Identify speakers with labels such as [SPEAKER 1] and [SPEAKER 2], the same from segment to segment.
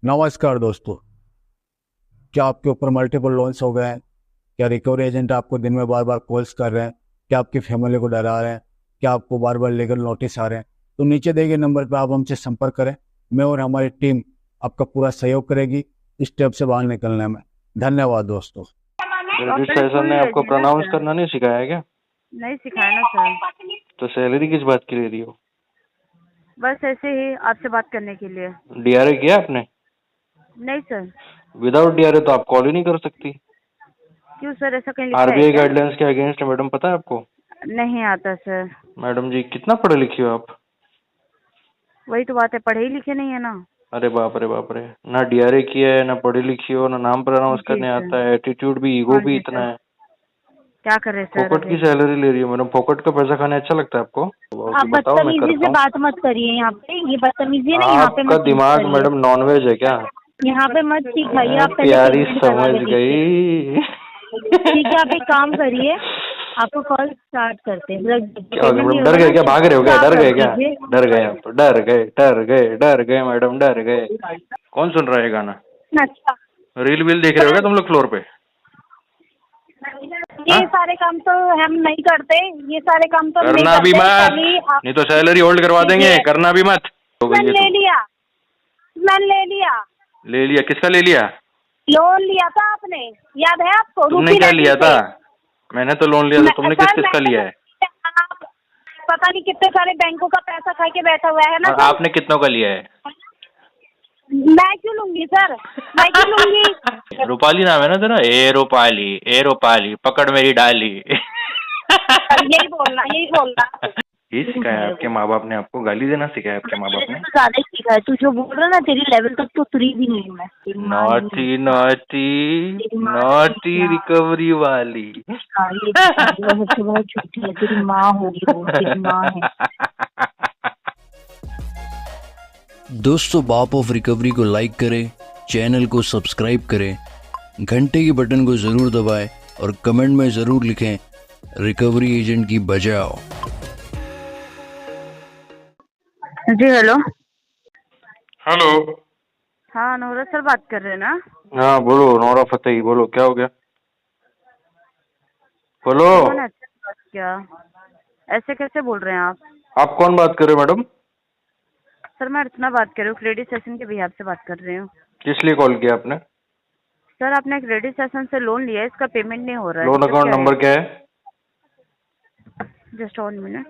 [SPEAKER 1] नमस्कार दोस्तों। क्या आपके ऊपर मल्टीपल लोन्स हो गए हैं? क्या रिकवरी एजेंट आपको दिन में बार बार कॉल्स कर रहे हैं? क्या आपकी फैमिली को डरा रहे हैं? क्या आपको बार बार लीगल नोटिस आ रहे हैं? तो नीचे दिए गए नंबर पर आप हमसे संपर्क करें। मैं और हमारी टीम आपका पूरा सहयोग करेगी इस स्टेप से बाहर निकलने में। धन्यवाद दोस्तों।
[SPEAKER 2] क्रेडिट
[SPEAKER 3] ऑफिस
[SPEAKER 2] सेशन
[SPEAKER 3] खुल
[SPEAKER 2] ने आपको
[SPEAKER 3] लीजिए ना
[SPEAKER 2] प्रोनाउंस
[SPEAKER 3] सर।
[SPEAKER 2] करना नहीं सिखाया है क्या?
[SPEAKER 3] नहीं सिखाया ना सर।
[SPEAKER 2] तो सैलरी किस बात की ले रही हो?
[SPEAKER 3] बस ऐसे ही आपसे बात करने के लिए।
[SPEAKER 2] डीआरए किया आपने?
[SPEAKER 3] नहीं सर।
[SPEAKER 2] विदाउट डीआरए तो आप कॉल ही नहीं कर सकती।
[SPEAKER 3] क्यों सर, ऐसा कहीं लिखा है
[SPEAKER 2] आरबीआई
[SPEAKER 3] क्या?
[SPEAKER 2] गाइडलाइंस के अगेंस्ट है मैडम, पता है आपको?
[SPEAKER 3] नहीं आता सर।
[SPEAKER 2] मैडम जी कितना पढ़े लिखी हो आप?
[SPEAKER 3] वही तो बात है, पढ़े ही लिखे नहीं है ना।
[SPEAKER 2] अरे बाप रे बाप रे, ना डीआरए किया है, ना पढ़ी लिखी हो, ना नाम प्रोनाउंस
[SPEAKER 3] जी
[SPEAKER 2] करने
[SPEAKER 3] सर।
[SPEAKER 2] आता है, एटीट्यूड भी, ईगो
[SPEAKER 3] हाँ
[SPEAKER 2] भी
[SPEAKER 3] जी
[SPEAKER 2] इतना
[SPEAKER 3] सर।
[SPEAKER 2] है।
[SPEAKER 3] क्या कर रहे सर
[SPEAKER 2] फोकट
[SPEAKER 3] अभी?
[SPEAKER 2] की सैलरी ले रही हो मैडम, फोकट का पैसा खाने अच्छा लगता है आपको?
[SPEAKER 4] आप
[SPEAKER 2] तो बताओ, मैं
[SPEAKER 4] बदतमीजी
[SPEAKER 2] करता
[SPEAKER 4] से
[SPEAKER 2] हूँ।
[SPEAKER 4] बात मत करिए यहाँ पे, ये बदतमीजी ना यहाँ पे
[SPEAKER 2] आपका
[SPEAKER 4] मत यूज
[SPEAKER 2] दिमाग
[SPEAKER 4] करिए।
[SPEAKER 2] मैडम नॉनवेज है क्या?
[SPEAKER 4] यहाँ पे मत सिखाइए, आप पहले
[SPEAKER 2] प्यारी
[SPEAKER 4] पेमेंट करा
[SPEAKER 2] समझ
[SPEAKER 4] के देखिए।
[SPEAKER 2] गई।
[SPEAKER 4] ठीक है, आप एक काम करिए, आपको कॉल स्टार्ट करते हैं,
[SPEAKER 2] क्या हो गया
[SPEAKER 4] पेमेंट नहीं
[SPEAKER 2] मैडम, डर
[SPEAKER 4] होगा
[SPEAKER 2] गए
[SPEAKER 4] ना
[SPEAKER 2] क्या? भाग रहे हो क्या?
[SPEAKER 4] क्या
[SPEAKER 2] डर
[SPEAKER 4] कर
[SPEAKER 2] गए क्या?
[SPEAKER 4] दीजिए।
[SPEAKER 2] डर गए आप तो, डर गए डर गए डर गए मैडम, डर गए। कौन सुन रहा है ये गाना?
[SPEAKER 4] अच्छा,
[SPEAKER 2] रील वील देख रहे हो क्या तुम लोग फ्लोर पे?
[SPEAKER 4] ये
[SPEAKER 2] हाँ,
[SPEAKER 4] सारे काम तो हम नहीं करते, ये सारे काम तो हम नहीं
[SPEAKER 2] करना भी
[SPEAKER 4] करते,
[SPEAKER 2] मत,
[SPEAKER 4] खाली आप
[SPEAKER 2] नहीं तो सैलरी होल्ड करवा देंगे।
[SPEAKER 4] कीजिए।
[SPEAKER 2] करना भी मत। हो गई
[SPEAKER 4] मैंने
[SPEAKER 2] है
[SPEAKER 4] ले
[SPEAKER 2] तू।
[SPEAKER 4] लिया, मैंने ले लिया,
[SPEAKER 2] ले लिया? किसका ले लिया?
[SPEAKER 4] लोन लिया था आपने, याद है आपको,
[SPEAKER 2] तुमने
[SPEAKER 4] रूपी
[SPEAKER 2] क्या
[SPEAKER 4] रेड्डी
[SPEAKER 2] लिया था?
[SPEAKER 4] से।
[SPEAKER 2] मैंने तो लोन लिया था, तुमने किस
[SPEAKER 4] सर
[SPEAKER 2] किस का
[SPEAKER 4] मैंने
[SPEAKER 2] लिया
[SPEAKER 4] तो,
[SPEAKER 2] है?
[SPEAKER 4] आप पता नहीं कितने सारे बैंकों का पैसा खा के बैठा हुआ है ना
[SPEAKER 2] और
[SPEAKER 4] सर।
[SPEAKER 2] आपने कितनों का लिया है?
[SPEAKER 4] मैं क्यों लूंगी सर, मैं क्यों लूंगी।
[SPEAKER 2] रूपाली नाम है ना तेरा? ए रूपाली पकड़ मेरी डाली।
[SPEAKER 4] सर यही बोलना, यही बोलना।
[SPEAKER 2] ये सिखाया है आपके माँ बाप ने आपको? गाली देना सिखाया है आपके माँ बाप
[SPEAKER 4] तेरे से
[SPEAKER 2] ने?
[SPEAKER 4] तो ज्यादा ही सीखा है, तू जो बोल रहा है ना, तेरी लेवल तक तो उतरी भी नहीं हूँ मैं, तेरी माँ नहीं।
[SPEAKER 2] नॉटी नॉटी,
[SPEAKER 4] तेरी माँ
[SPEAKER 2] नॉटी
[SPEAKER 4] नहीं, हाँ।
[SPEAKER 2] रिकवरी वाली।
[SPEAKER 4] हाँ, ये वो सबसे बड़ा झूठी है, तेरी माँ होगी, वो तेरी माँ है।
[SPEAKER 1] दोस्तों, बाप ऑफ रिकवरी को लाइक करें, चैनल को सब्सक्राइब करें, घंटे के बटन को ज़रूर दबाएं और कमेंट में ज़रूर लिखें, रिकवरी एजेंट की बजाओ।
[SPEAKER 3] जी हेलो।
[SPEAKER 2] हेलो।
[SPEAKER 3] हाँ नोरा सर बात कर रहे हैं ना?
[SPEAKER 2] हाँ बोलो, नोरा फतेही बोलो, क्या हो गया? बोलो।
[SPEAKER 3] तो मैंने अच्छा बात किया। ऐसे कैसे बोल रहे हैं आप?
[SPEAKER 2] आप कौन बात कर रहे हो मैडम?
[SPEAKER 3] सर मैं अर्चना बात कर रही हूँ, क्रेडिट सेशन के बिहाफ से बात कर रही हूँ।
[SPEAKER 2] किस लिए कॉल किया आपने?
[SPEAKER 3] सर आपने क्रेडिट सेशन से लोन लिया है, इसका पेमेंट नहीं हो रहा है,
[SPEAKER 2] लोन
[SPEAKER 3] दिक्कत
[SPEAKER 2] अकाउंट
[SPEAKER 3] क्या है?
[SPEAKER 2] नंबर क्या है?
[SPEAKER 3] Just 1 minute.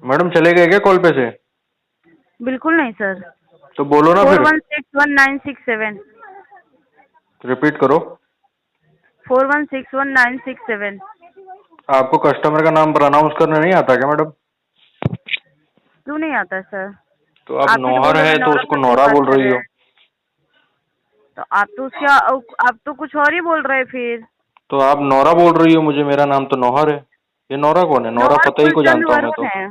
[SPEAKER 2] मैडम चले गए क्या कॉल पे से?
[SPEAKER 3] बिल्कुल नहीं सर।
[SPEAKER 2] तो बोलो ना फिर।
[SPEAKER 3] 416196
[SPEAKER 2] रिपीट करो।
[SPEAKER 3] 416196
[SPEAKER 2] आपको कस्टमर का नाम प्रोनाउंस करना नहीं आता क्या मैडम?
[SPEAKER 3] क्यों नहीं आता सर?
[SPEAKER 2] तो आप
[SPEAKER 3] आप ही तो
[SPEAKER 2] नौहर
[SPEAKER 3] बोल रहे
[SPEAKER 2] है
[SPEAKER 3] हैं
[SPEAKER 2] तो
[SPEAKER 3] नौरा
[SPEAKER 2] उसको
[SPEAKER 3] फतेही
[SPEAKER 2] नौरा
[SPEAKER 3] बात
[SPEAKER 2] बोल
[SPEAKER 3] कर
[SPEAKER 2] रही
[SPEAKER 3] रहे
[SPEAKER 2] हो।
[SPEAKER 3] हैं। तो आप तो उसका, आप तो कुछ और ही बोल रहे हैं फिर।
[SPEAKER 2] तो आप नौरा बोल रही हो मुझे, मेरा नाम तो नौहर है। ये नौरा कौन है? नौरा
[SPEAKER 3] नौरा
[SPEAKER 2] फतेही को
[SPEAKER 3] फुलचंद
[SPEAKER 2] जानता हूँ मैं
[SPEAKER 3] वरुण
[SPEAKER 2] तो।
[SPEAKER 3] है।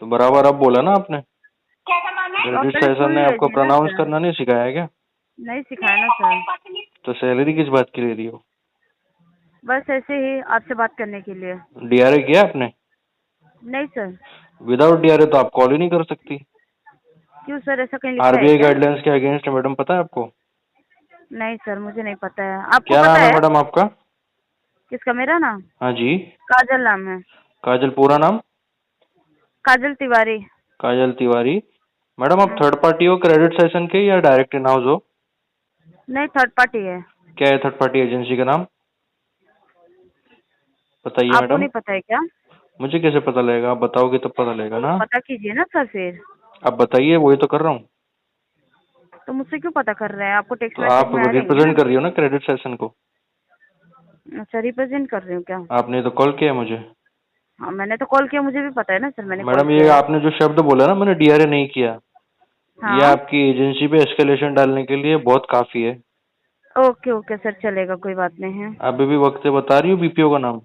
[SPEAKER 2] तो बराबर अब बोला ना आपने।
[SPEAKER 3] तो आप
[SPEAKER 2] क्रेडिट
[SPEAKER 3] पहले
[SPEAKER 2] सेशन
[SPEAKER 3] सुन
[SPEAKER 2] ने आपको
[SPEAKER 3] लीजिए ना
[SPEAKER 2] प्रोनाउंस
[SPEAKER 3] सर।
[SPEAKER 2] करना नहीं सिखाया है क्या?
[SPEAKER 3] नहीं सिखाया ना सर।
[SPEAKER 2] तो सैलरी किस बात की ले रही हो?
[SPEAKER 3] बस ऐसे ही आपसे बात करने के लिए।
[SPEAKER 2] डीआरए किया आपने?
[SPEAKER 3] नहीं सर।
[SPEAKER 2] विदाउट डीआरए तो आप कॉल ही नहीं कर सकती।
[SPEAKER 3] क्यों सर, ऐसा कहीं लिखा है
[SPEAKER 2] आरबीआई
[SPEAKER 3] क्या?
[SPEAKER 2] गाइडलाइंस के अगेंस्ट है मैडम, पता है आपको?
[SPEAKER 3] नहीं सर, मुझे नहीं पता है, आपको
[SPEAKER 2] क्या
[SPEAKER 3] पता
[SPEAKER 2] नाम है
[SPEAKER 3] है?
[SPEAKER 2] मैडम आपका?
[SPEAKER 3] किसका, मेरा नाम?
[SPEAKER 2] हाँ जी।
[SPEAKER 3] काजल नाम है।
[SPEAKER 2] काजल पूरा नाम?
[SPEAKER 3] काजल तिवारी।
[SPEAKER 2] काजल तिवारी। मैडम आप
[SPEAKER 3] हम्म,
[SPEAKER 2] थर्ड पार्टी हो क्रेडिट सेशन के या डायरेक्ट इन हाउस हो?
[SPEAKER 3] नहीं थर्ड पार्टी है।
[SPEAKER 2] क्या है थर्ड पार्टी एजेंसी का नाम? बताइए
[SPEAKER 3] आपको
[SPEAKER 2] मैडम।
[SPEAKER 3] नहीं पता है क्या?
[SPEAKER 2] मुझे कैसे पता लगेगा? आप बताओगे तब पता लगेगा ना।
[SPEAKER 3] पता कीजिए ना सर फिर।
[SPEAKER 2] आप बताइए, वही तो कर रहा हूँ।
[SPEAKER 3] तो मुझसे क्यों पता कर रहे हैं? आपको टेक्स्ट
[SPEAKER 2] तो
[SPEAKER 3] मैसेज
[SPEAKER 2] आप
[SPEAKER 3] में आ रहेंगे ना।
[SPEAKER 2] रिप्रेजेंट कर रही हो ना क्रेडिट सेशन को?
[SPEAKER 3] अच्छा, रिप्रेजेंट कर रही हूँ क्या?
[SPEAKER 2] आपने तो कॉल किया है मुझे।
[SPEAKER 3] हाँ मैंने तो कॉल किया, मुझे भी पता है ना सर, मैंने कॉल
[SPEAKER 2] मैडम ये
[SPEAKER 3] किया है।
[SPEAKER 2] आपने जो शब्द बोला ना, मैंने डीआरए नहीं किया, ये
[SPEAKER 3] हाँ।
[SPEAKER 2] आपकी एजेंसी पे एस्केलेशन डालने के लिए बहुत काफी है।
[SPEAKER 3] ओके ओके सर, चलेगा, कोई बात नहीं है।
[SPEAKER 2] अभी भी वक्त से बता रही हूँ बीपीओ का नाम।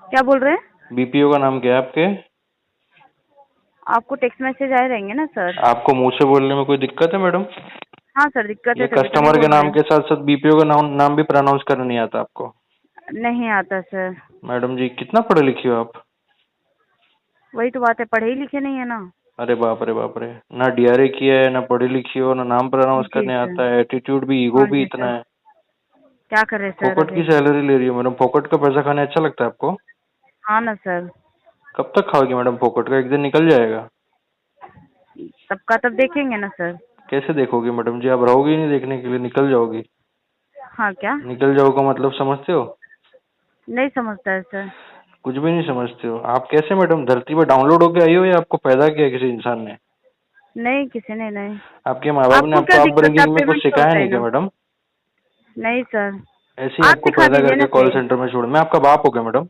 [SPEAKER 3] क्या बोल रहे हैं?
[SPEAKER 2] बीपीओ का नाम क्या है आपके?
[SPEAKER 3] आपको टेक्स्ट मैसेज आए रहेंगे ना सर।
[SPEAKER 2] आपको मुंह से बोलने में कोई दिक्कत है मैडम?
[SPEAKER 3] हाँ सर, दिक्कत
[SPEAKER 2] ये
[SPEAKER 3] है तभी तो नहीं
[SPEAKER 2] कस्टमर के
[SPEAKER 3] बोल
[SPEAKER 2] नाम
[SPEAKER 3] रहे
[SPEAKER 2] के साथ साथ बीपीओ का नाम भी प्रोनाउंस करना नहीं आता आपको?
[SPEAKER 3] हैं। नहीं आता सर।
[SPEAKER 2] मैडम जी कितना पढ़े लिखी हो आप?
[SPEAKER 3] वही तो बात है, पढ़े ही लिखे नहीं है ना।
[SPEAKER 2] अरे बाप रे बाप रे, ना डीआरए किया है, ना पढ़ी लिखी हो, ना नाम प्रोनाउंस
[SPEAKER 3] जी
[SPEAKER 2] करने
[SPEAKER 3] सर।
[SPEAKER 2] आता है, एटीट्यूड भी, ईगो
[SPEAKER 3] हाँ
[SPEAKER 2] भी
[SPEAKER 3] जी
[SPEAKER 2] इतना
[SPEAKER 3] सर।
[SPEAKER 2] है।
[SPEAKER 3] क्या कर रहे सर
[SPEAKER 2] फोकट की
[SPEAKER 3] अभी?
[SPEAKER 2] सैलरी ले रही हो मैडम, फोकट का पैसा खाने अच्छा लगता है आपको?
[SPEAKER 3] हाँ ना सर।
[SPEAKER 2] कब तक खाओगी मैडम फोकट का? एक दिन निकल जाएगा।
[SPEAKER 3] सबका तब देखेंगे ना सर।
[SPEAKER 2] कैसे देखोगी मैडम जी? आप रहोगी ही नहीं देखने के लिए, निकल जाओगी।
[SPEAKER 3] हाँ क्या?
[SPEAKER 2] निकल जाओ का मतलब समझते हो?
[SPEAKER 3] नहीं समझता है सर।
[SPEAKER 2] कुछ भी नहीं समझते हो आप। कैसे मैडम, धरती पर डाउनलोड होके आई हो या आपको पैदा किया किसी इंसान ने?
[SPEAKER 3] नहीं, किसी ने नहीं।
[SPEAKER 2] आपके माँ बाप ने
[SPEAKER 3] आपको क्या
[SPEAKER 2] आपको
[SPEAKER 3] दिक्कत है? आप
[SPEAKER 2] अपब्रिंगिंग में कुछ
[SPEAKER 3] पेमेंट तो
[SPEAKER 2] सिखाया
[SPEAKER 3] होता है
[SPEAKER 2] नहीं क्या
[SPEAKER 3] ना।
[SPEAKER 2] मैडम?
[SPEAKER 3] नहीं सर।
[SPEAKER 2] ऐसे ही
[SPEAKER 3] आप
[SPEAKER 2] आपको
[SPEAKER 3] सिखा
[SPEAKER 2] पैदा
[SPEAKER 3] दीजिए
[SPEAKER 2] करके
[SPEAKER 3] ना
[SPEAKER 2] कॉल
[SPEAKER 3] फिर।
[SPEAKER 2] सेंटर में छोड़, मैं आपका बाप हो गया मैडम?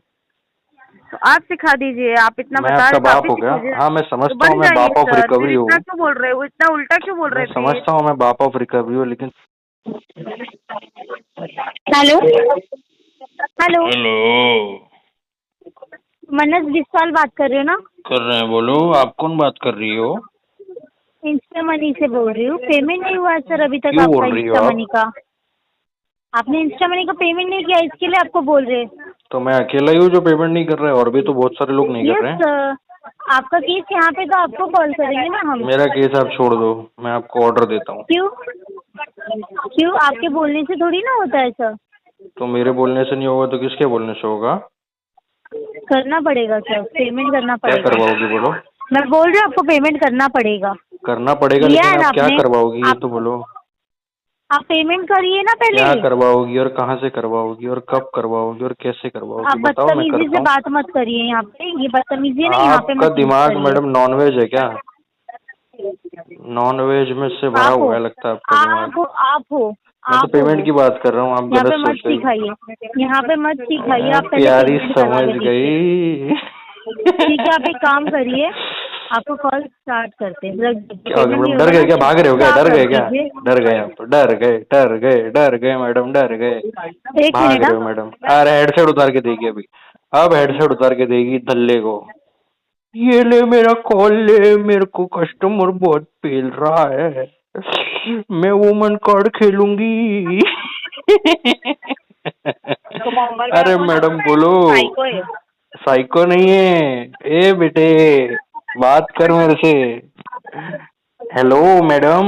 [SPEAKER 3] तो आप सिखा दीजिए, आप इतना
[SPEAKER 2] मैं
[SPEAKER 3] बता
[SPEAKER 2] आपका
[SPEAKER 3] रहे तो आप
[SPEAKER 2] बाप
[SPEAKER 3] ही
[SPEAKER 2] हो गया?
[SPEAKER 3] सीखिए।
[SPEAKER 2] हाँ मैं
[SPEAKER 3] तो
[SPEAKER 2] समझता हूँ,
[SPEAKER 3] बन
[SPEAKER 2] मैं
[SPEAKER 3] जाइए
[SPEAKER 2] बाप ऑफ
[SPEAKER 3] सर, फिर
[SPEAKER 2] रिकवरी
[SPEAKER 3] इतना
[SPEAKER 2] हूँ।
[SPEAKER 3] क्यों बोल रहे हो? इतना उल्टा क्यों बोल
[SPEAKER 2] मैं
[SPEAKER 3] रहे फिर?
[SPEAKER 2] समझता हूँ मैं बाप ऑफ रिकवरी हूँ, लेकिन
[SPEAKER 4] हेलो हेलो,
[SPEAKER 2] हेलो
[SPEAKER 4] मनस बिस्वाल बात कर रहे हो ना?
[SPEAKER 2] कर रहे हैं, बोलो आप कौन बात कर रही हो?
[SPEAKER 4] इंस्टा मनी से बोल रही हूँ। पेमेंट नहीं हुआ है सर अभी तक
[SPEAKER 2] क्यों
[SPEAKER 4] आपका
[SPEAKER 2] बोल रही हो
[SPEAKER 4] इंस्टा
[SPEAKER 2] आप?
[SPEAKER 4] मनी का। आपने इंस्टा मनी का पेमेंट नहीं किया, इसके लिए आपको बोल रहे हैं।
[SPEAKER 2] तो मैं अकेला ही हूँ जो पेमेंट नहीं कर रहा है, और भी तो बहुत सारे लोग नहीं कर रहे
[SPEAKER 4] यस
[SPEAKER 2] हैं।
[SPEAKER 4] सर, आपका केस यहाँ पे तो आपको कॉल करेंगे ना हम।
[SPEAKER 2] मेरा केस आप छोड़ दो, मैं आपको ऑर्डर देता हूँ।
[SPEAKER 4] क्यों? क्यों? आपके बोलने से थोड़ी ना होता है सर।
[SPEAKER 2] तो मेरे बोलने से नहीं होगा तो किसके बोलने से होगा?
[SPEAKER 4] करना पड़ेगा सर, पेमेंट करना
[SPEAKER 2] क्या
[SPEAKER 4] पड़ेगा।
[SPEAKER 2] करवाओगी बोलो?
[SPEAKER 4] मैं बोल रही हूँ आपको पेमेंट करना पड़ेगा।
[SPEAKER 2] करना पड़ेगा,
[SPEAKER 4] किया
[SPEAKER 2] लेकिन
[SPEAKER 4] है ना
[SPEAKER 2] आप क्या
[SPEAKER 4] आपने?
[SPEAKER 2] करवाओगी ये
[SPEAKER 4] आप
[SPEAKER 2] तो बोलो।
[SPEAKER 4] आप पेमेंट करिए ना पहले।
[SPEAKER 2] क्या करवाओगी और कहाँ से करवाओगी और कब करवाओगी और कैसे करवाओगी?
[SPEAKER 4] आप
[SPEAKER 2] बताओ, मैं
[SPEAKER 4] बदतमीजी
[SPEAKER 2] करता
[SPEAKER 4] से
[SPEAKER 2] हूँ।
[SPEAKER 4] बात मत करिए यहाँ पे, ये बदतमीजी है ना, यहाँ पे
[SPEAKER 2] आपका
[SPEAKER 4] मत यूज
[SPEAKER 2] दिमाग
[SPEAKER 4] करिए।
[SPEAKER 2] मैडम नॉनवेज है क्या? नॉनवेज में से भरा
[SPEAKER 4] आप हो,
[SPEAKER 2] हुआ है लगता है आपका दिमाग।
[SPEAKER 4] आप हो, आप हो,
[SPEAKER 2] मैं तो
[SPEAKER 4] आप हो
[SPEAKER 2] पेमेंट
[SPEAKER 4] वो।
[SPEAKER 2] की बात कर रहा हूँ, आप
[SPEAKER 4] यहाँ
[SPEAKER 2] गलत
[SPEAKER 4] पे मत
[SPEAKER 2] सोच रही हो।
[SPEAKER 4] सिखाइए, यहाँ पे मत सिखाइए, आप पहले
[SPEAKER 2] प्यारी
[SPEAKER 4] पेमेंट करवा
[SPEAKER 2] समझ
[SPEAKER 4] के दीजिए।
[SPEAKER 2] गई।
[SPEAKER 4] ठीक है, आप एक काम करिए, आपको कॉल स्टार्ट करते हैं।
[SPEAKER 2] क्या हो गया
[SPEAKER 4] पेमेंट नहीं
[SPEAKER 2] मैडम,
[SPEAKER 4] होगा
[SPEAKER 2] डर गए
[SPEAKER 4] ना
[SPEAKER 2] क्या? भाग रहे हो
[SPEAKER 4] तो
[SPEAKER 2] क्या?
[SPEAKER 4] आप
[SPEAKER 2] डर
[SPEAKER 4] रख
[SPEAKER 2] गए क्या?
[SPEAKER 4] दीजिए।
[SPEAKER 2] डर गए आप? डर गए, डर गए, डर गए मैडम, डर गए।
[SPEAKER 4] एक
[SPEAKER 2] भाग
[SPEAKER 4] मिनट
[SPEAKER 2] रहे हो मैडम? अरे हेडसेट उतार के देगी अभी, अब हेडसेट उतार के देगी धल्ले को। ये ले मेरा कॉल ले, मेरे को कस्टमर बहुत पेल रहा है, मैं वुमन कार्ड खेलूंगी। अरे मैडम बोलो।
[SPEAKER 4] साइको है।
[SPEAKER 2] साइको नहीं है, ए बेटे बात कर मेरे से। हेलो मैडम,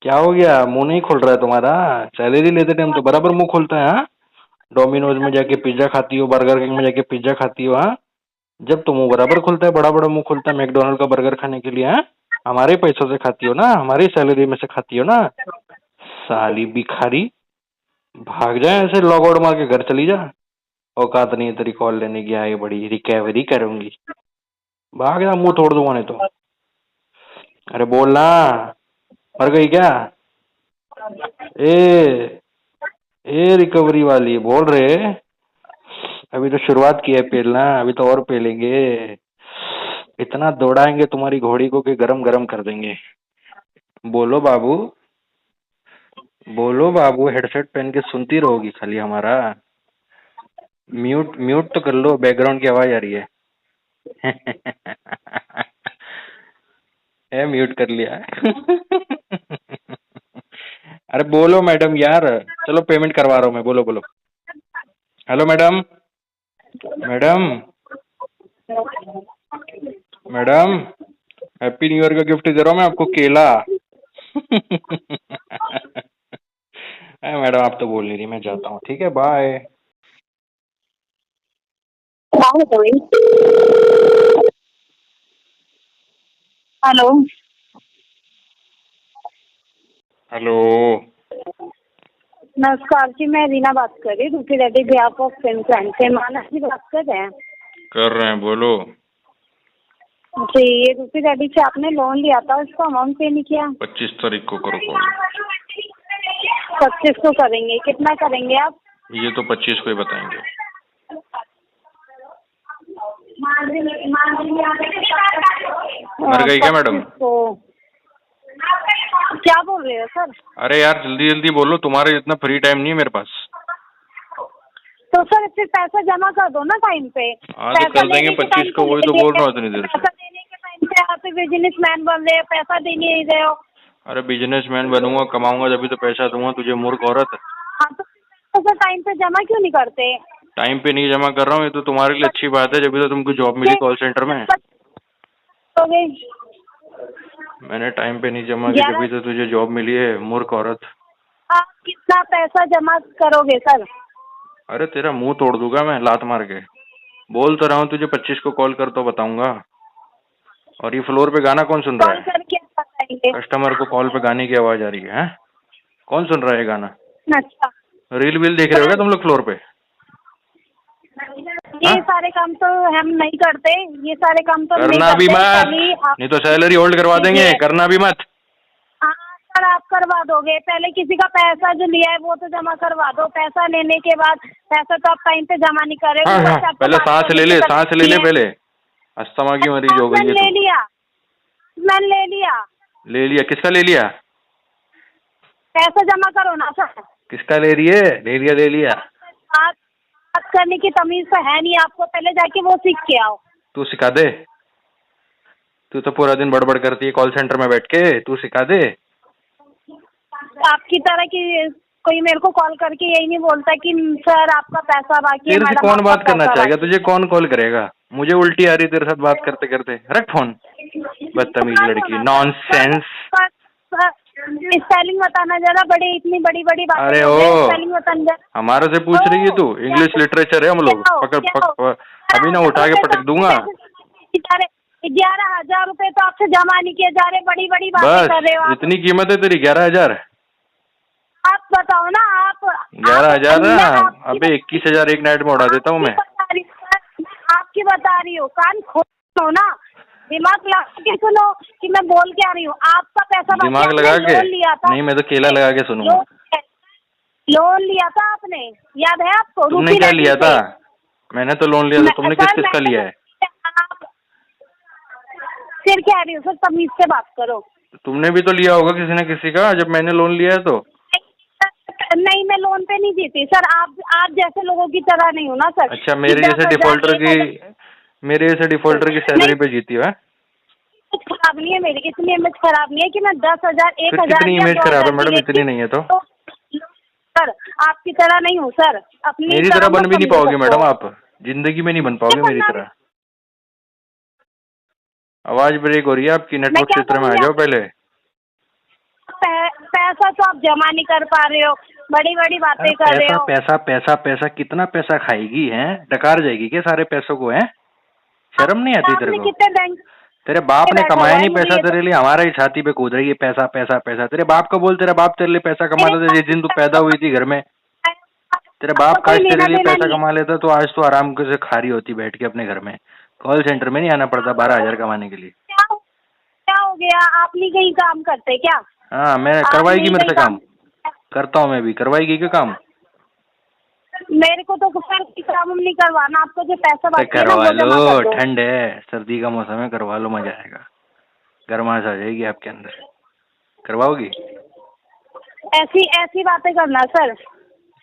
[SPEAKER 2] क्या हो गया? मुंह नहीं खोल रहा है तुम्हारा? सैलरी लेते टाइम तो बराबर मुंह खोलता है। हाँ, डोमिनोज में जाके पिज्जा खाती हो, बर्गर किंग में जाके पिज्जा खाती हो। हाँ, जब तो मुंह बराबर खुलता है, बड़ा बड़ा मुंह खुलता है मैकडोनल्ड का बर्गर खाने के लिए। हाँ, हमारे पैसों से खाती हो ना, हमारी सैलरी में से खाती हो ना। साली भिखारी, भाग जाए ऐसे, लॉग आउट मार के घर चली जा। औकात नहीं है तेरी कॉल लेने की, आए बड़ी रिकवरी करूंगी। भाग जा, मुंह तोड़ दूंगा नहीं तो। अरे बोलना, मर गई क्या? ए ए रिकवरी वाली बोल रहे? अभी तो शुरुआत की है पेलना, अभी तो और पेलेंगे। इतना दौड़ाएंगे तुम्हारी घोड़ी को कि गरम गरम कर देंगे। बोलो बाबू, बोलो बाबू, हेडसेट पहन के सुनती रहोगी खाली हमारा? म्यूट म्यूट तो कर लो, बैकग्राउंड की आवाज आ रही है। म्यूट कर लिया। अरे बोलो मैडम यार, चलो पेमेंट करवा रहा हूँ मैं, बोलो बोलो। Hello madam, madam, madam, happy new year का गिफ्ट दे रहा हूँ मैं आपको, केला। मैडम आप तो बोल नहीं रही, मैं जाता हूँ, ठीक है, बाय।
[SPEAKER 4] हेलो
[SPEAKER 2] हेलो,
[SPEAKER 4] नमस्कार जी, मैं रीना बात कर रही हूँ, दूसरी रेडी बिहाफ ऑफ फिल्म से। मानस जी बात कर रहे हैं?
[SPEAKER 2] कर रहे हैं, बोलो।
[SPEAKER 4] जी, ये दूसरी रेडी से आपने लोन लिया था, उसका अमाउंट पे नहीं किया।
[SPEAKER 2] 25 तारीख को करो कॉल।
[SPEAKER 4] 25 को करेंगे, कितना करेंगे आप?
[SPEAKER 2] ये तो 25 को ही बताएंगे। मर गई क्या मैडम?
[SPEAKER 4] क्या बोल रहे हो सर?
[SPEAKER 2] अरे यार जल्दी जल्दी बोलो, तुम्हारे इतना फ्री टाइम नहीं है मेरे पास।
[SPEAKER 4] तो सर फिर पैसा जमा कर दो ना टाइम पे।
[SPEAKER 2] हाँ तो कर देंगे 25 को, वही तो बोल रहा हूँ इतनी देर से।
[SPEAKER 4] पैसा देने के टाइम पे आप बिजनेसमैन बन रहे हो, पैसा देने नहीं रहे हो।
[SPEAKER 2] अरे बिजनेसमैन बनूंगा, कमाऊंगा जब भी तो पैसा दूंगा तुझे, मूर्ख औरत।
[SPEAKER 4] हाँ तो सर टाइम पे जमा क्यों नहीं करते?
[SPEAKER 2] टाइम पे नहीं जमा कर रहा हूँ, ये तो तुम्हारे लिए अच्छी बात है, जब भी तो तुमको जॉब मिली कॉल सेंटर में।
[SPEAKER 4] हो गए
[SPEAKER 2] मैंने टाइम पे नहीं जमा की, जब भी तो तुझे जॉब मिली है, मूर्ख औरत।
[SPEAKER 4] आप कितना पैसा जमा करोगे सर?
[SPEAKER 2] अरे तेरा मुंह तोड़ दूंगा मैं लात मार के। बोल तो रहा हूँ तुझे 25 को कॉल कर तो बताऊंगा। और ये फ्लोर पे गाना कौन सुन रहा
[SPEAKER 4] कॉल
[SPEAKER 2] है?
[SPEAKER 4] करके बताएंगे।
[SPEAKER 2] कस्टमर को कॉल पे गाने की आवाज आ रही है, हैं? कौन सुन रहा है ये गाना?
[SPEAKER 4] अच्छा
[SPEAKER 2] रील वील देख रहे हो क्या तुम लोग फ्लोर पे?
[SPEAKER 4] ये
[SPEAKER 2] हाँ?
[SPEAKER 4] सारे काम तो हम नहीं करते, ये सारे काम तो हम नहीं
[SPEAKER 2] करना भी
[SPEAKER 4] करते।
[SPEAKER 2] मत,
[SPEAKER 4] खाली आप
[SPEAKER 2] नहीं तो सैलरी होल्ड करवा देंगे। करना भी मत।
[SPEAKER 4] हाँ सर आप करवा दोगे, पहले किसी का पैसा जो लिया है वो तो जमा करवा दो। पैसा लेने के बाद पैसा तो आप टाइम पे जमा नहीं कर रहे
[SPEAKER 2] हाँ
[SPEAKER 4] हो।
[SPEAKER 2] हाँ, पहले सांस ले ले, सांस ले ले पहले। अस्थमा की मरीज हो गई है
[SPEAKER 4] ले
[SPEAKER 2] तू।
[SPEAKER 4] लिया, मैंने ले लिया।
[SPEAKER 2] ले लिया? किसका ले लिया?
[SPEAKER 4] पैसा जमा करो ना सर।
[SPEAKER 2] किसका ले रही है? ले लिया ले लिया।
[SPEAKER 4] बात करने की तमीज तो है नहीं आपको, पहले जाके वो सीख के आओ।
[SPEAKER 2] तू सिखा दे। तू तो पूरा दिन बड़बड़ करती है कॉल सेंटर में बैठ के, तू सिखा दे।
[SPEAKER 4] आपकी तरह की कोई मेरे को कॉल करके यही नहीं बोलता कि सर आपका पैसा बाकी है।
[SPEAKER 2] तेरे से
[SPEAKER 4] मैडम
[SPEAKER 2] कौन
[SPEAKER 4] आपका
[SPEAKER 2] बात करना
[SPEAKER 4] पैसा
[SPEAKER 2] चाहेगा?
[SPEAKER 4] बाकी
[SPEAKER 2] तुझे कौन कॉल करेगा? मुझे उल्टी आ रही तेरे साथ बात करते करते। रख फोन, बदतमीज लड़की, नॉनसेंस।
[SPEAKER 4] स्पेलिंग बताना जरा, बड़ी इतनी बड़ी बड़ी बातें।
[SPEAKER 2] अरे
[SPEAKER 4] स्पेलिंग बताना
[SPEAKER 2] हमारे से पूछ रही है तू? इंग्लिश लिटरेचर है हम लोग। पकड़ अभी ना उठा के पटक दूंगा।
[SPEAKER 4] 11,000 रुपए तो आपसे जमा नहीं किए जा रहे, बड़ी बड़ी बातें कर रहे हो
[SPEAKER 2] बस
[SPEAKER 4] आप।
[SPEAKER 2] इतनी कीमत है तेरी? 11,000?
[SPEAKER 4] आप बताओ ना। आप
[SPEAKER 2] 11,000 ना? अबे 21,000 एक नाइट में उड़ा देता हूँ मैं।
[SPEAKER 4] आपकी बता रही हूँ, कान खोलो ना, दिमाग लगा के सुनो कि मैं बोल क्या रही हूँ। आपका पैसा
[SPEAKER 2] दिमाग लगा के?
[SPEAKER 4] लिया था।
[SPEAKER 2] नहीं, मैं तो केला लगा के सुनूंगा।
[SPEAKER 4] लोन लिया था आपने, याद है आपको?
[SPEAKER 2] तुमने क्या लिया था? मैंने तो लोन लिया था। तुमने किस किस का लिया है?
[SPEAKER 4] फिर कह रही हूँ सर, तमीज से बात करो।
[SPEAKER 2] तुमने भी तो लिया होगा किसी न किसी का, जब मैंने लोन लिया है तो।
[SPEAKER 4] नहीं मैं लोन पे नहीं जीती सर। आप जैसे लोगों की तरह नहीं हो ना सर।
[SPEAKER 2] अच्छा, मेरे जैसे डिफॉल्टर की सैलरी पे जीती है?
[SPEAKER 4] खराब नहीं है मेरी, इतनी इमेज खराब नहीं है कि मैं 10,000
[SPEAKER 2] फिर
[SPEAKER 4] 1,000
[SPEAKER 2] कितनी इमेज खराब है मैडम? इतनी नहीं है तो।
[SPEAKER 4] सर आपकी तरह नहीं हूँ सर। अपनी
[SPEAKER 2] मेरी तरह बन भी नहीं पाओगे मैडम आप, जिंदगी में नहीं बन पाओगे मेरी तरह। आवाज ब्रेक हो रही है आपकी, नेटवर्क क्षेत्र में आ जाओ पहले।
[SPEAKER 4] पैसा तो आप जमा नहीं कर पा रहे हो, बड़ी बड़ी बातें कर रहे हो।
[SPEAKER 2] पैसा पैसा पैसा कितना पैसा खाएगी? हैं? डकार जाएगी क्या सारे पैसों को? हैं? शर्म नहीं आती तेरे को?
[SPEAKER 4] कितने बैंक
[SPEAKER 2] तेरे बाप ने कमाया नहीं पैसा तेरे लिए, हमारा ही छाती पे कूद रही है पैसा पैसा पैसा। तेरे बाप को बोल, तेरा बाप तेरे लिए पैसा कमाता था जिस दिन तू पैदा हुई थी घर में। तेरे बाप काश तेरे लिए पैसा कमा लेता तो आज तो आराम से खा रही होती बैठ के अपने घर में। कॉल सेंटर में नहीं आना पड़ता 12,000 कमाने के लिए।
[SPEAKER 4] क्या हो गया? आप नहीं कहीं काम करते क्या?
[SPEAKER 2] हाँ, मैं करवाएगी मेरे से काम? करता हूँ मैं भी। करवाएगी क्या काम?
[SPEAKER 4] मेरे को तो सर काम नहीं करवाना, आपको जो पैसा बाकी है ना
[SPEAKER 2] करवा
[SPEAKER 4] वो जमा कर
[SPEAKER 2] लो,
[SPEAKER 4] दो।
[SPEAKER 2] ठंड है, सर्दी का मौसम है, करवा लो, मजा आएगा, गर्माहट आ जाएगी आपके अंदर। करवाओगी?
[SPEAKER 4] ऐसी बातें करना सर।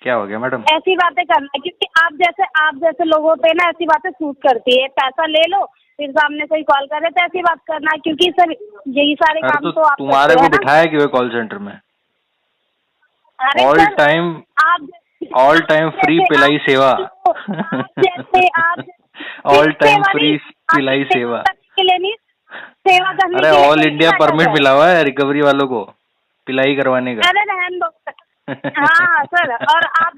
[SPEAKER 2] क्या हो गया मैडम?
[SPEAKER 4] ऐसी बातें करना, क्योंकि आप जैसे लोगों पे ना ऐसी बातें सूट करती है। पैसा ले लो, फिर सामने कोई कॉल करे तो ऐसी बात करना, क्योंकि सर यही सारे काम तो आप
[SPEAKER 2] तुम्हारे को बिठाया क्यों कॉल सेंटर में? ऑल टाइम फ्री पिलाई सेवा। ऑल टाइम फ्री पिलाई सेवा। अरे ऑल इंडिया परमिट मिला हुआ है रिकवरी वालों को पिलाई करवाने का।
[SPEAKER 4] अरे रहने दो। हाँ सर, और आप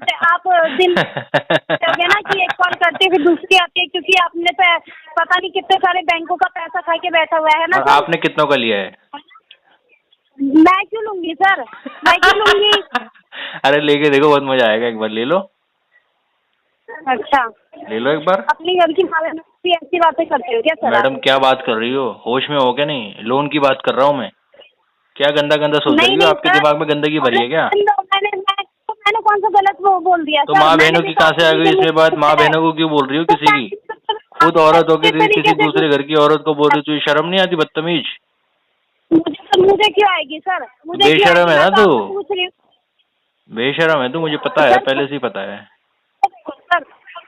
[SPEAKER 4] दिन ना कि एक कॉल करते फिर दूसरी आती है, क्योंकि आपने पता नहीं कितने सारे बैंकों का पैसा खा के बैठा हुआ है ना।
[SPEAKER 2] और आपने कितनों का लिया है?
[SPEAKER 4] मैं क्यों लूंगी सर, मैं क्यों लूंगी?
[SPEAKER 2] अरे लेके देखो, बहुत मजा आएगा, एक बार ले लो।
[SPEAKER 4] अच्छा
[SPEAKER 2] ले लो एक बार।
[SPEAKER 4] अपनी घर की ऐसी बातें करते हो क्या सर?
[SPEAKER 2] मैडम क्या बात कर रही हो? होश में हो क्या? नहीं, लोन की बात कर रहा हूँ मैं। क्या गंदा गंदा सोच रही हो? आपके दिमाग में गंदगी भरी है क्या?
[SPEAKER 4] मैंने कौन सा गलत वो बोल दिया?
[SPEAKER 2] तो माँ बहनों की कहाँ से आ गई इसमें बात? माँ बहनों को क्यों बोल रही हो किसी की? खुद औरत होके किसी दूसरे घर की औरत को बोल रही हो, तुझे शर्म नहीं आती? बदतमीज।
[SPEAKER 4] मुझे क्यों आएगी सर?
[SPEAKER 2] बेशरम है ना तू, बेशरम है तू, मुझे पता है, पहले से ही पता है।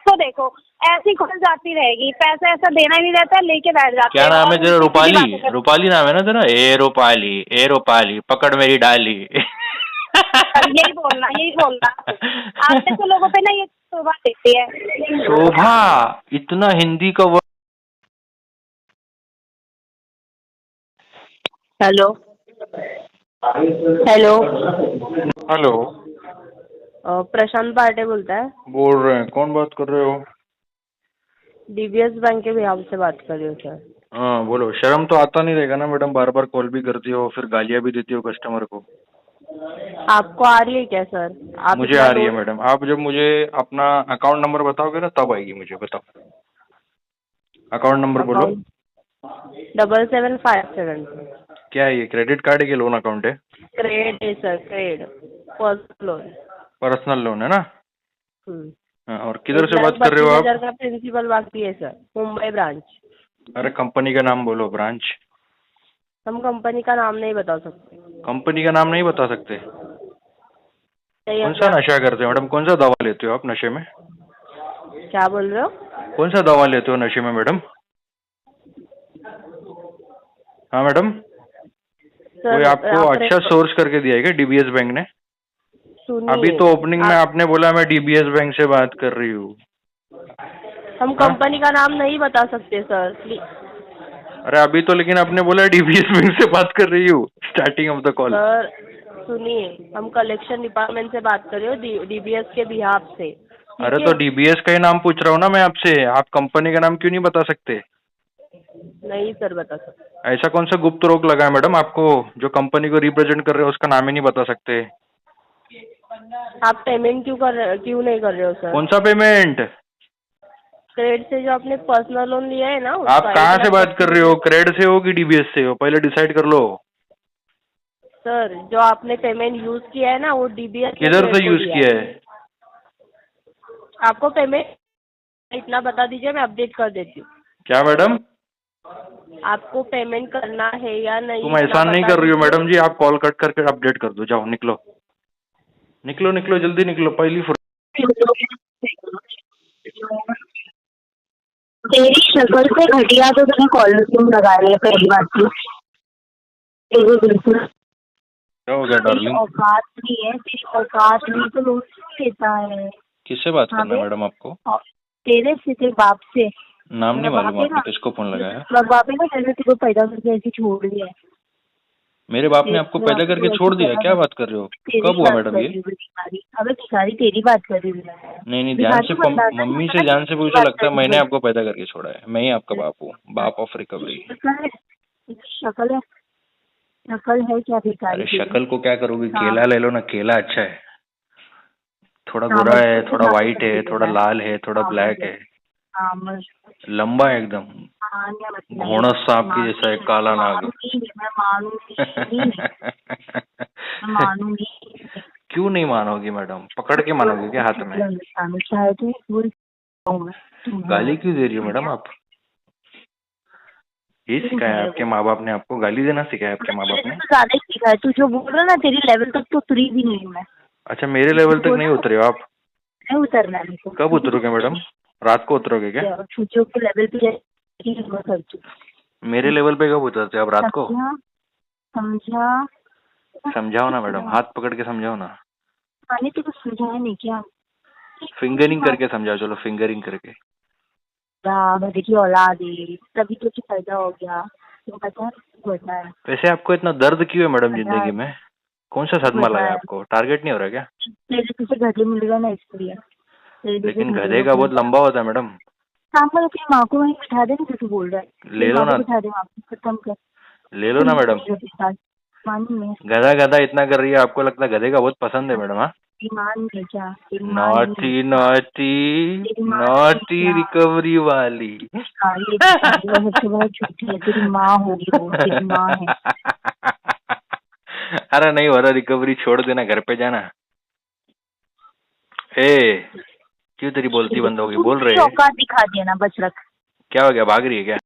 [SPEAKER 4] इसको देखो, ऐसी कॉल जाती रहेगी, पैसा ऐसा देना ही नहीं रहता, लेके बैठ जाते
[SPEAKER 2] क्या
[SPEAKER 4] हैं
[SPEAKER 2] नाम
[SPEAKER 4] और
[SPEAKER 2] है तेरा?
[SPEAKER 4] उल्टी सीधी
[SPEAKER 2] रूपाली?
[SPEAKER 4] बातें करते
[SPEAKER 2] रूपाली नाम है ना तेरा? ए रूपाली पकड़ मेरी डाली।
[SPEAKER 4] हैं। यही बोलना आते तो लोगों पे ना ये शोभा देती है।
[SPEAKER 2] शोभा? इतना हिंदी का वर्ड?
[SPEAKER 4] हेलो हेलो
[SPEAKER 2] हेलो,
[SPEAKER 3] प्रशांत पार्टे बोलता है।
[SPEAKER 2] बोल रहे हैं, कौन बात कर रहे हो?
[SPEAKER 3] डीबीएस बैंक के बिहाफ से बात कर रही हूँ सर।
[SPEAKER 2] हाँ बोलो। शर्म तो आता नहीं रहेगा ना मैडम, बार बार कॉल भी करती हो, फिर गालियाँ भी देती हो कस्टमर को।
[SPEAKER 3] आपको आ रही है क्या सर? आप
[SPEAKER 2] मुझे
[SPEAKER 3] इतना
[SPEAKER 2] आ रही है
[SPEAKER 3] लोड
[SPEAKER 2] मैडम। आप जब मुझे अपना अकाउंट नंबर बताओगे ना तब आएगी मुझे। बताओ अकाउंट नंबर बोलो।
[SPEAKER 3] अकाउंट 7757
[SPEAKER 2] क्या है ये? क्रेडिट कार्ड है कि लोन अकाउंट है?
[SPEAKER 3] क्रेड है sir, CRED personal loan.
[SPEAKER 2] Personal loan है ना?
[SPEAKER 3] हम्म।
[SPEAKER 2] हाँ, और किधर से बात कर रहे हो
[SPEAKER 3] 1,32,000
[SPEAKER 2] आप?
[SPEAKER 3] का प्रिंसिपल बाकी है सर, मुंबई ब्रांच।
[SPEAKER 2] अरे कंपनी का नाम बोलो, ब्रांच।
[SPEAKER 3] हम कंपनी का नाम नहीं बता सकते।
[SPEAKER 2] कंपनी का नाम नहीं बता सकते?
[SPEAKER 3] चाहिए
[SPEAKER 2] कौन सा
[SPEAKER 3] क्या?
[SPEAKER 2] नशा करते हो मैडम? कौन सा दवा लेते हो आप नशे में?
[SPEAKER 3] क्या बोल रहे हो?
[SPEAKER 2] कौन सा दवा लेते हो नशे में मैडम? हाँ मैडम, कोई
[SPEAKER 3] सर
[SPEAKER 2] आपको
[SPEAKER 3] आप
[SPEAKER 2] अच्छा सोर्स करके दिया है क्या डीबीएस बैंक ने? अभी
[SPEAKER 3] सुनिए,
[SPEAKER 2] तो ओपनिंग में
[SPEAKER 3] आप
[SPEAKER 2] आपने बोला मैं डीबीएस बैंक से बात कर रही हूँ।
[SPEAKER 3] हम
[SPEAKER 2] हाँ?
[SPEAKER 3] कंपनी का नाम नहीं बता सकते सर, प्लीज।
[SPEAKER 2] अरे अभी तो लेकिन आपने बोला डीबीएस बैंक से बात कर रही हूँ starting of the call.
[SPEAKER 3] Sir सुनिए, हम कलेक्शन डिपार्टमेंट से बात कर रहे हो, डीबीएस के बिहाफ से,
[SPEAKER 2] अरे
[SPEAKER 3] ठीक
[SPEAKER 2] तो
[SPEAKER 3] है?
[SPEAKER 2] डीबीएस का ही नाम पूछ रहा हूँ ना मैं आपसे। आप कंपनी का नाम क्यों नहीं बता सकते?
[SPEAKER 3] नहीं सर बता सकते।
[SPEAKER 2] ऐसा कौन सा गुप्त रोग लगा है मैडम आपको जो कंपनी को रिप्रेजेंट कर रहे हो उसका नाम ही नहीं बता सकते?
[SPEAKER 3] आप पेमेंट क्यों नहीं कर रहे हो सर?
[SPEAKER 2] कौन सा पेमेंट?
[SPEAKER 3] क्रेड से जो आपने पर्सनल लोन लिया है ना
[SPEAKER 2] आप
[SPEAKER 3] उसका
[SPEAKER 2] कहाँ से बात कर रहे हो?
[SPEAKER 3] 1,32,000।
[SPEAKER 2] क्रेड से हो कि डीबीएस से हो? पहले डिसाइड कर लो।
[SPEAKER 3] सर जो आपने पेमेंट यूज किया है ना वो डीबीएस ने
[SPEAKER 2] किधर
[SPEAKER 3] क्रेड
[SPEAKER 2] से
[SPEAKER 3] को
[SPEAKER 2] यूज
[SPEAKER 3] दिया
[SPEAKER 2] किया
[SPEAKER 3] है।
[SPEAKER 2] है?
[SPEAKER 3] आपको पेमेंट इतना बता दीजिए, मैं अपडेट कर देती हूँ।
[SPEAKER 2] क्या मैडम?
[SPEAKER 3] आपको पेमेंट करना है या नहीं
[SPEAKER 2] तुम
[SPEAKER 3] इतना
[SPEAKER 2] एहसान नहीं
[SPEAKER 3] बता
[SPEAKER 2] कर रही हो
[SPEAKER 3] दीजिए।
[SPEAKER 2] मैडम जी। आप कॉल कट करके अपडेट कर दो। जाओ निकलो निकलो निकलो, जल्दी निकलो। पहली
[SPEAKER 4] तेरी शक्ल से घटिया तो तूने कॉलर ट्यून लगा रही है पहली बात तो। तेरी बिल्कुल
[SPEAKER 2] क्या हो गया
[SPEAKER 4] तेरी
[SPEAKER 2] डार्लिंग?
[SPEAKER 4] औकात नहीं है, तेरी औकात नहीं तो लोग लेता है।
[SPEAKER 2] किससे बात
[SPEAKER 4] हाँ
[SPEAKER 2] करना है
[SPEAKER 4] बे,
[SPEAKER 2] मैडम आपको?
[SPEAKER 4] और तेरे से, तेरे बाप से।
[SPEAKER 2] नाम
[SPEAKER 4] मेरा
[SPEAKER 2] नहीं
[SPEAKER 4] बाप
[SPEAKER 2] मालूम
[SPEAKER 4] है
[SPEAKER 2] आपने
[SPEAKER 4] ना,
[SPEAKER 2] किसको फोन लगाया?
[SPEAKER 4] मेरा बाप है ना, मैंने तेरे को पैदा करके ऐसे छोड़ दिया है।
[SPEAKER 2] मेरे बाप ने आपको
[SPEAKER 4] मेरे बाप
[SPEAKER 2] पैदा
[SPEAKER 4] को
[SPEAKER 2] करके
[SPEAKER 4] तो ऐसे
[SPEAKER 2] छोड़ दिया?
[SPEAKER 4] पैदा
[SPEAKER 2] क्या
[SPEAKER 4] कर,
[SPEAKER 2] बात कर रहे हो?
[SPEAKER 4] तेरी
[SPEAKER 2] कब हुआ
[SPEAKER 4] बात
[SPEAKER 2] मैडम
[SPEAKER 4] कर
[SPEAKER 2] ये?
[SPEAKER 4] रही हूँ भिखारी। अबे भिखारी तेरी बात कर रही हूँ।
[SPEAKER 2] नहीं ध्यान
[SPEAKER 4] भिखारी
[SPEAKER 2] से
[SPEAKER 4] बनना था
[SPEAKER 2] मम्मी
[SPEAKER 4] ना,
[SPEAKER 2] से जान से पूछो।
[SPEAKER 4] बात
[SPEAKER 2] लगता
[SPEAKER 4] कर
[SPEAKER 2] है
[SPEAKER 4] रही
[SPEAKER 2] मैंने
[SPEAKER 4] हूँ।
[SPEAKER 2] आपको पैदा करके छोड़ा है। मैं ही आपका बाप हूँ, बाप ऑफ रिकवरी।
[SPEAKER 4] शक्ल है, शक्ल है क्या भिखारी
[SPEAKER 2] अरे
[SPEAKER 4] तेरी?
[SPEAKER 2] शक्ल को क्या करोगी?
[SPEAKER 4] हाँ
[SPEAKER 2] केला ले लो ना, केला अच्छा है। थोड़ा
[SPEAKER 4] हाँ,
[SPEAKER 2] गोरा है,
[SPEAKER 4] मजबूत
[SPEAKER 2] थोड़ा
[SPEAKER 4] बात
[SPEAKER 2] वाइट है,
[SPEAKER 4] करती
[SPEAKER 2] थोड़ा
[SPEAKER 4] है।
[SPEAKER 2] लाल है, थोड़ा
[SPEAKER 4] हाँ
[SPEAKER 2] ब्लैक है,
[SPEAKER 4] हाँ
[SPEAKER 2] लंबा है एकदम, घोड़स सांप की जैसा है, काला नाग।
[SPEAKER 4] मैं मानूंगी मैं मानूंगी।
[SPEAKER 2] क्यों नहीं मानोगी मैडम? पकड़ के मानोगी क्या हाथ में?
[SPEAKER 4] चाहे तो पूरी
[SPEAKER 2] गाली क्यों दे रही हो मैडम आप? ये सिखाया है आपके माँ बाप ने आपको? गाली देना सिखाया है आपके माँ बाप ने?
[SPEAKER 4] तो ज्यादा ही सीखा है तू, जो बोल रहा है ना, तेरी लेवल तक तो उतरी भी नहीं हूँ मैं।
[SPEAKER 2] अच्छा, मेरे लेवल तक नहीं उतरे हो आप?
[SPEAKER 4] नहीं उतरना है मेरे को।
[SPEAKER 2] कब उतरोगे मैडम? रात को उतरोगे क्या?
[SPEAKER 4] छुट्टियों के लेवल पे जाके हिम्मत कर तू।
[SPEAKER 2] मेरे लेवल पे कब उतरते हो आप? रात को?
[SPEAKER 4] समझा?
[SPEAKER 2] समझाओ ना मैडम, हाथ पकड़ के समझाओ ना।
[SPEAKER 4] मैंने तेरे को समझाया नहीं क्या?
[SPEAKER 2] फिंगरिंग करके समझाओ। चलो फिंगरिंग करके।
[SPEAKER 4] गधे की औलाद है, तभी तो तू पैदा हो गया। तो पता है
[SPEAKER 2] वैसे आपको इतना दर्द क्यों है मैडम
[SPEAKER 4] पता है
[SPEAKER 2] जिंदगी में? कौन सा सदमा
[SPEAKER 4] पता
[SPEAKER 2] लगा
[SPEAKER 4] है
[SPEAKER 2] आपको? टारगेट नहीं हो रहा क्या?
[SPEAKER 4] तेरे तुझे गधे मिलेगा ना इसलिए। तेरे जैसे
[SPEAKER 2] लेकिन
[SPEAKER 4] गधे
[SPEAKER 2] गधे का
[SPEAKER 4] लोग
[SPEAKER 2] बहुत लंबा होता है मैडम।
[SPEAKER 4] काम कर, अपनी माँ को वहीं बिठा दे ना, जो तू बोल रहा है।
[SPEAKER 2] ले
[SPEAKER 4] तेरी
[SPEAKER 2] लो
[SPEAKER 4] माँ को
[SPEAKER 2] ना,
[SPEAKER 4] बिठा दे वहाँ पे, खत्म कर।
[SPEAKER 2] ले लो ना मैडम।
[SPEAKER 4] ईमान में,
[SPEAKER 2] गधा गधा इतना कर रही है, आपको लगता है गधे का बहुत पसंद है मैडम? हाँ,
[SPEAKER 4] ईमान में क्या? तेरी माँ नहीं
[SPEAKER 2] नॉटी
[SPEAKER 4] है।
[SPEAKER 2] नॉटी
[SPEAKER 4] तेरी माँ नहीं है
[SPEAKER 2] नॉटी
[SPEAKER 4] क्या?
[SPEAKER 2] रिकवरी वाली।
[SPEAKER 4] हाँ, ये सबसे बड़ा झूठी है, तेरी माँ होगी वो, तेरी माँ है।
[SPEAKER 2] अरे नहीं हो रहा रिकवरी, छोड़ देना, घर पे जाना। ए, क्यों तेरी बोलती बंद होगी? बोल
[SPEAKER 4] तू
[SPEAKER 2] रहे?
[SPEAKER 4] औकात दिखा दिया ना, बस रख।
[SPEAKER 2] क्या हो गया? भाग रही है क्या?